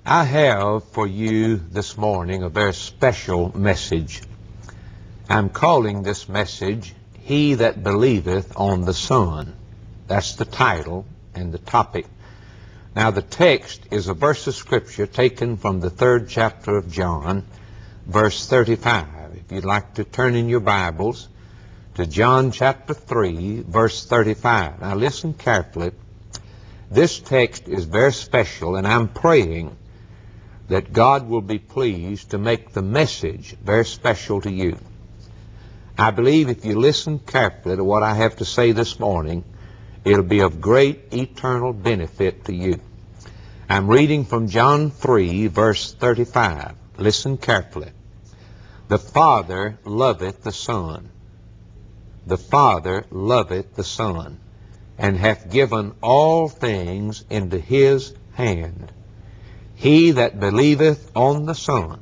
I have for you this morning a very special message. I'm calling this message, He That Believeth on the Son. That's the title and the topic. Now the text is a verse of Scripture taken from the 3rd chapter of John, verse 35. If you'd like to turn in your Bibles to John chapter 3, verse 35. Now listen carefully. This text is very special, and I'm praying that God will be pleased to make the message very special to you. I believe if you listen carefully to what I have to say this morning, it'll be of great eternal benefit to you. I'm reading from John 3, verse 35. Listen carefully. The Father loveth the Son. The Father loveth the Son, and hath given all things into His hand. He that believeth on the Son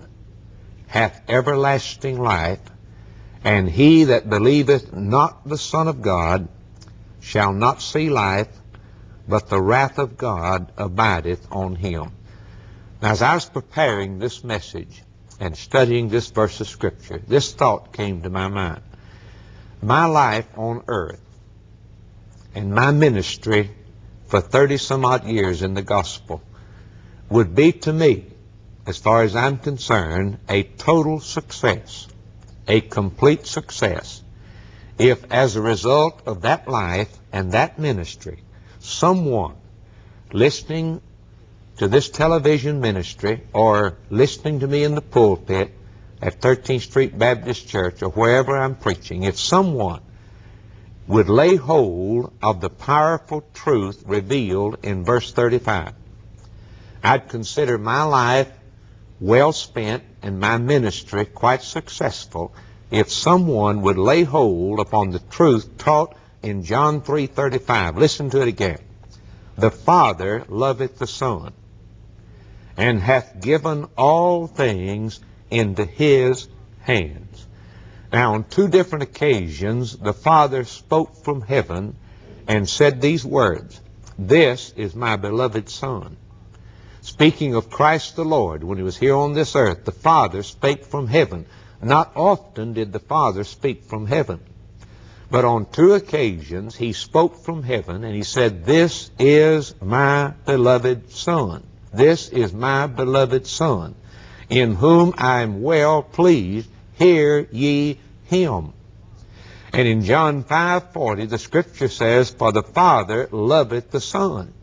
hath everlasting life, and he that believeth not the Son of God shall not see life, but the wrath of God abideth on him. Now, as I was preparing this message and studying this verse of Scripture, this thought came to my mind. My life on earth and my ministry for 30-some-odd years in the gospel would be to me, as far as I'm concerned, a total success, a complete success, if as a result of that life and that ministry, someone listening to this television ministry or listening to me in the pulpit at 13th Street Baptist Church or wherever I'm preaching, if someone would lay hold of the powerful truth revealed in verse 35, I'd consider my life well spent and my ministry quite successful if someone would lay hold upon the truth taught in John 3:35. Listen to it again. The Father loveth the Son, and hath given all things into His hands. Now, on two different occasions, the Father spoke from heaven and said these words, "This is my beloved Son." Speaking of Christ the Lord, when He was here on this earth, the Father spake from heaven. Not often did the Father speak from heaven, but on two occasions He spoke from heaven and He said, "This is my beloved Son. This is my beloved Son, in whom I am well pleased. Hear ye Him." And in John 5:40, the Scripture says, "For the Father loveth the Son.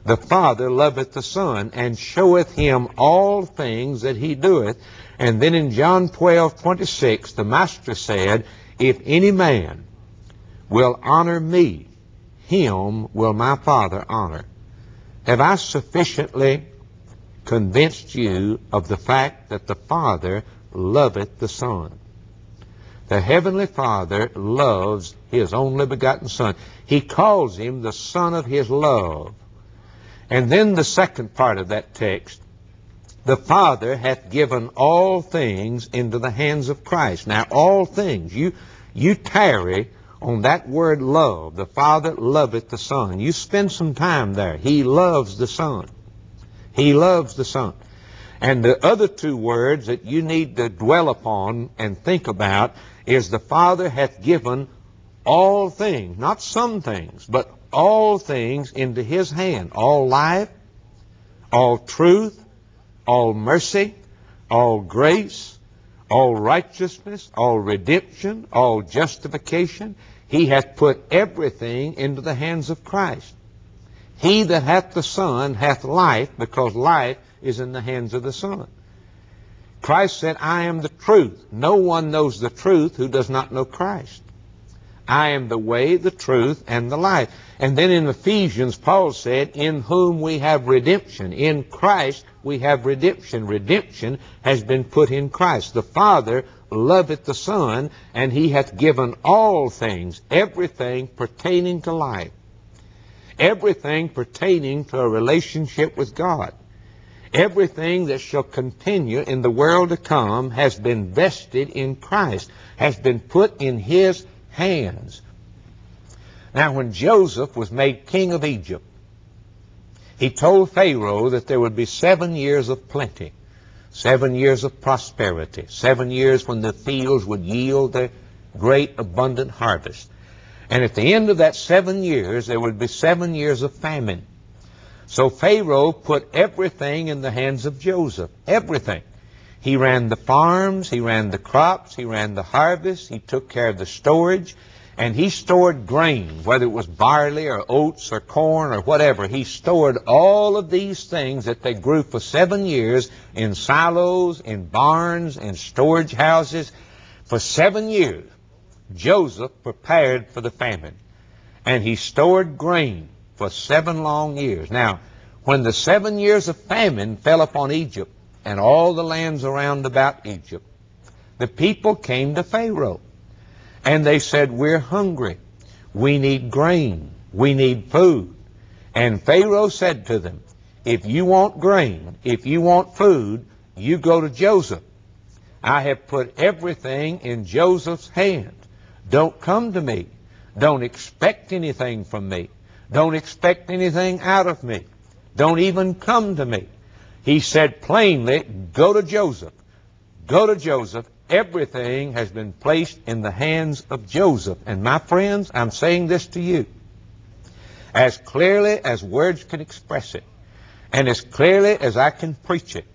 The Father loveth the Son, and showeth Him all things that He doeth." And then in John 12:26, the Master said, "If any man will honor me, him will my Father honor." Have I sufficiently convinced you of the fact that the Father loveth the Son? The Heavenly Father loves His only begotten Son. He calls Him the Son of His love. And then the second part of that text, the Father hath given all things into the hands of Christ. Now, all things, you tarry on that word love. The Father loveth the Son. You spend some time there. He loves the Son. He loves the Son. And the other two words that you need to dwell upon and think about is the Father hath given all things, not some things, but all things into His hand. All life, all truth, all mercy, all grace, all righteousness, all redemption, all justification. He hath put everything into the hands of Christ. He that hath the Son hath life, because life is in the hands of the Son. Christ said, "I am the truth. No one knows the truth who does not know Christ. I am the way, the truth, and the life." And then in Ephesians, Paul said, "In whom we have redemption." In Christ we have redemption. Redemption has been put in Christ. The Father loveth the Son, and He hath given all things, everything pertaining to life, everything pertaining to a relationship with God. Everything that shall continue in the world to come has been vested in Christ, has been put in His hands. Now, when Joseph was made king of Egypt, He told Pharaoh that there would be 7 years of plenty, 7 years of prosperity, 7 years when the fields would yield their great abundant harvest. And at the end of that 7 years, there would be 7 years of famine. So Pharaoh put everything in the hands of Joseph, everything. He ran the farms, he ran the crops, he ran the harvest, he took care of the storage, and he stored grain, whether it was barley or oats or corn or whatever. He stored all of these things that they grew for 7 years in silos, in barns, in storage houses. For 7 years, Joseph prepared for the famine, and he stored grain for 7 long years. Now, when the 7 years of famine fell upon Egypt and all the lands around about Egypt, the people came to Pharaoh. And they said, we're hungry. We need grain. We need food. And Pharaoh said to them, if you want grain, if you want food, you go to Joseph. I have put everything in Joseph's hands. Don't come to me. Don't expect anything from me. Don't expect anything out of me. Don't even come to me. He said plainly, go to Joseph. Go to Joseph. Everything has been placed in the hands of Joseph. And my friends, I'm saying this to you as clearly as words can express it, and as clearly as I can preach it.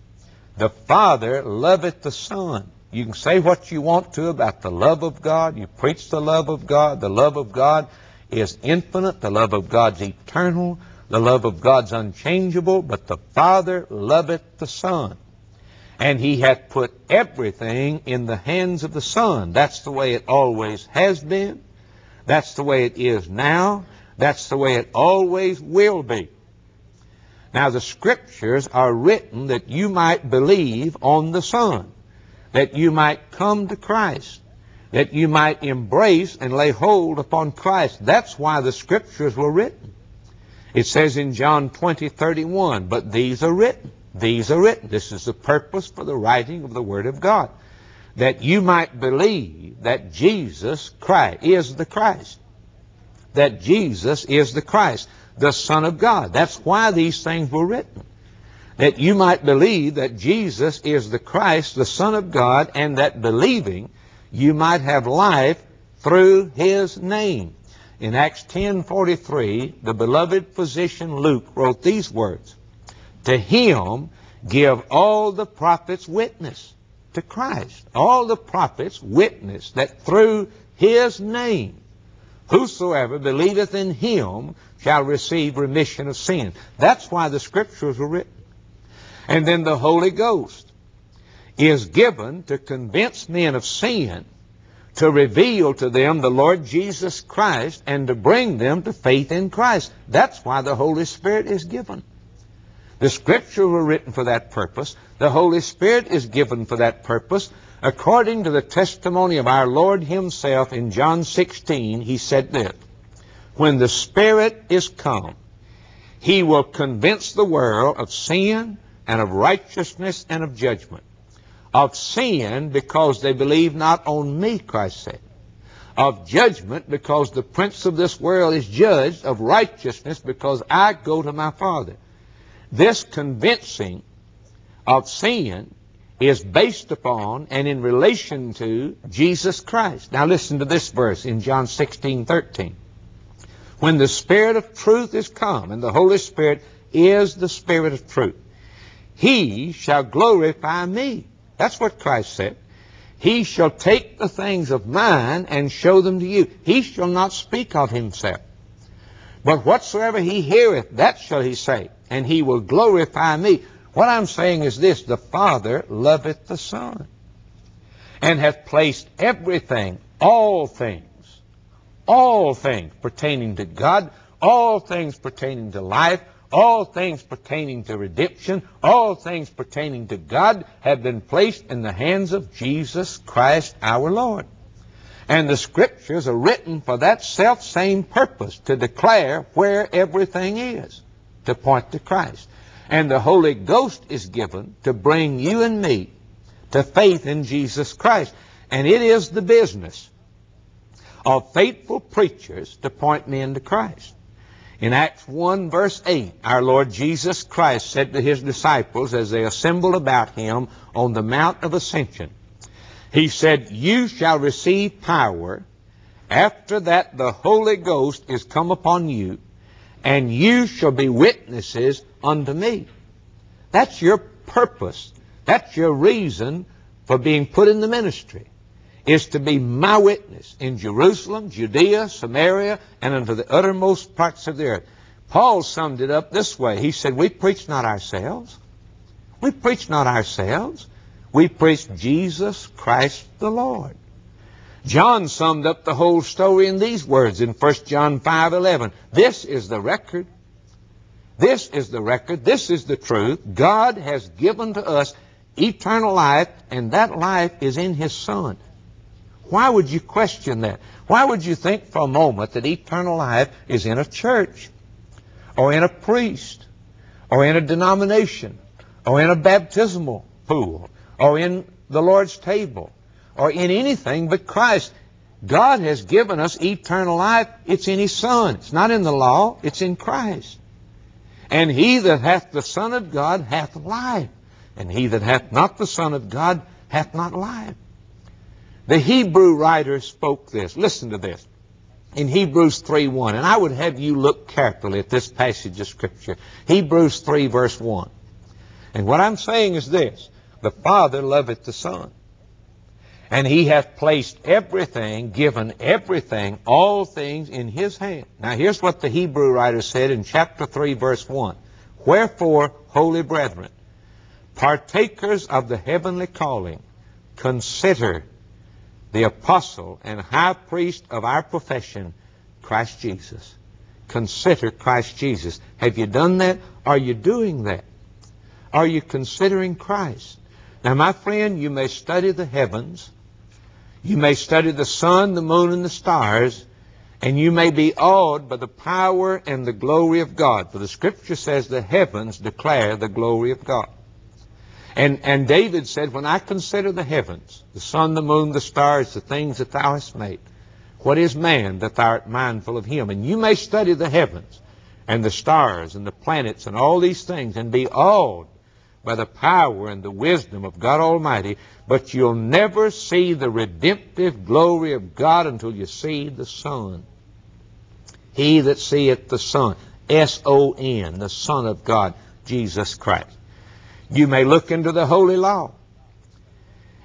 The Father loveth the Son. You can say what you want to about the love of God. You preach the love of God. The love of God is infinite. The love of God's eternal. The love of God's unchangeable. But the Father loveth the Son. And He hath put everything in the hands of the Son. That's the way it always has been. That's the way it is now. That's the way it always will be. Now the Scriptures are written that you might believe on the Son, that you might come to Christ, that you might embrace and lay hold upon Christ. That's why the Scriptures were written. It says in John 20:31, but these are written. These are written. This is the purpose for the writing of the Word of God, that you might believe that Jesus Christ is the Christ, that Jesus is the Christ, the Son of God. That's why these things were written, that you might believe that Jesus is the Christ, the Son of God, and that believing you might have life through His name. In Acts 10:43, the beloved physician Luke wrote these words, to Him give all the prophets witness, to Christ. All the prophets witness that through His name, whosoever believeth in Him shall receive remission of sin. That's why the Scriptures were written. And then the Holy Ghost is given to convince men of sin, to reveal to them the Lord Jesus Christ, and to bring them to faith in Christ. That's why the Holy Spirit is given. The Scriptures were written for that purpose. The Holy Spirit is given for that purpose. According to the testimony of our Lord Himself in John 16, He said this, when the Spirit is come, He will convince the world of sin and of righteousness and of judgment. Of sin, because they believe not on me, Christ said. Of judgment, because the prince of this world is judged. Of righteousness, because I go to my Father. This convincing of sin is based upon and in relation to Jesus Christ. Now listen to this verse in John 16:13. When the Spirit of truth is come, and the Holy Spirit is the Spirit of truth, He shall glorify me. That's what Christ said. He shall take the things of mine and show them to you. He shall not speak of Himself, but whatsoever He heareth, that shall He say, and He will glorify me. What I'm saying is this, the Father loveth the Son, and hath placed everything, all things pertaining to God, all things pertaining to life, all things pertaining to redemption, all things pertaining to God have been placed in the hands of Jesus Christ our Lord. And the Scriptures are written for that self-same purpose, to declare where everything is, to point to Christ. And the Holy Ghost is given to bring you and me to faith in Jesus Christ. And it is the business of faithful preachers to point men to Christ. In Acts 1 verse 8, our Lord Jesus Christ said to His disciples as they assembled about Him on the Mount of Ascension, He said, "You shall receive power after that the Holy Ghost is come upon you, and you shall be witnesses unto me." That's your purpose. That's your reason for being put in the ministry, is to be my witness in Jerusalem, Judea, Samaria, and unto the uttermost parts of the earth. Paul summed it up this way. He said, we preach not ourselves. We preach not ourselves. We preach Jesus Christ the Lord. John summed up the whole story in these words in 1 John 5:11. This is the record. This is the record. This is the truth. God has given to us eternal life, and that life is in His Son. Why would you question that? Why would you think for a moment that eternal life is in a church, or in a priest, or in a denomination, or in a baptismal pool, or in the Lord's table, or in anything but Christ? God has given us eternal life. It's in His Son. It's not in the law. It's in Christ. And he that hath the Son of God hath life, and he that hath not the Son of God hath not life. The Hebrew writer spoke this. Listen to this. In Hebrews 3:1, and I would have you look carefully at this passage of Scripture. Hebrews 3 verse 1. And what I'm saying is this: the Father loveth the Son, and He hath placed everything, given everything, all things in His hand. Now here's what the Hebrew writer said in chapter 3 verse 1. Wherefore, holy brethren, partakers of the heavenly calling, consider the apostle and high priest of our profession, Christ Jesus. Consider Christ Jesus. Have you done that? Are you doing that? Are you considering Christ? Now, my friend, you may study the heavens, you may study the sun, the moon, and the stars, and you may be awed by the power and the glory of God. For the Scripture says the heavens declare the glory of God. And David said, when I consider the heavens, the sun, the moon, the stars, the things that Thou hast made, what is man that Thou art mindful of him? And you may study the heavens and the stars and the planets and all these things and be awed by the power and the wisdom of God Almighty, but you'll never see the redemptive glory of God until you see the Son. He that seeth the Son, S-O-N, the Son of God, Jesus Christ. You may look into the holy law,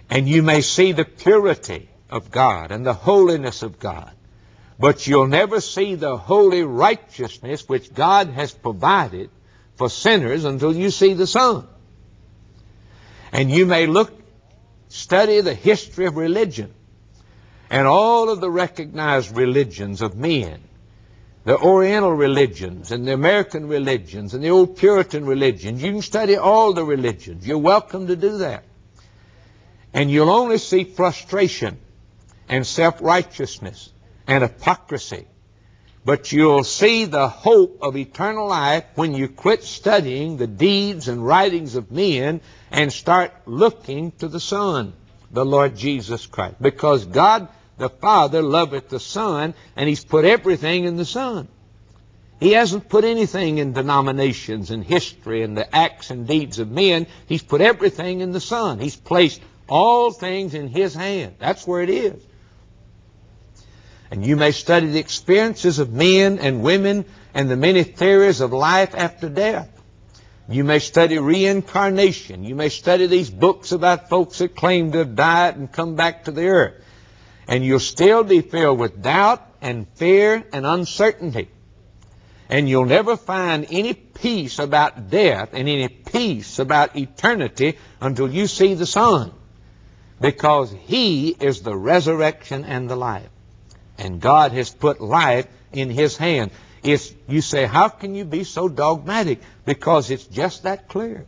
and you may see the purity of God and the holiness of God, but you'll never see the holy righteousness which God has provided for sinners until you see the Son. And you may study the history of religion and all of the recognized religions of men, the Oriental religions and the American religions and the old Puritan religions. You can study all the religions. You're welcome to do that. And you'll only see frustration and self-righteousness and hypocrisy. But you'll see the hope of eternal life when you quit studying the deeds and writings of men and start looking to the Son, the Lord Jesus Christ. Because God the Father loveth the Son, and He's put everything in the Son. He hasn't put anything in denominations and history and the acts and deeds of men. He's put everything in the Son. He's placed all things in His hand. That's where it is. And you may study the experiences of men and women and the many theories of life after death. You may study reincarnation. You may study these books about folks that claim to have died and come back to the earth. And you'll still be filled with doubt and fear and uncertainty. And you'll never find any peace about death and any peace about eternity until you see the Son. Because He is the resurrection and the life. And God has put life in His hand. You say, how can you be so dogmatic? Because it's just that clear.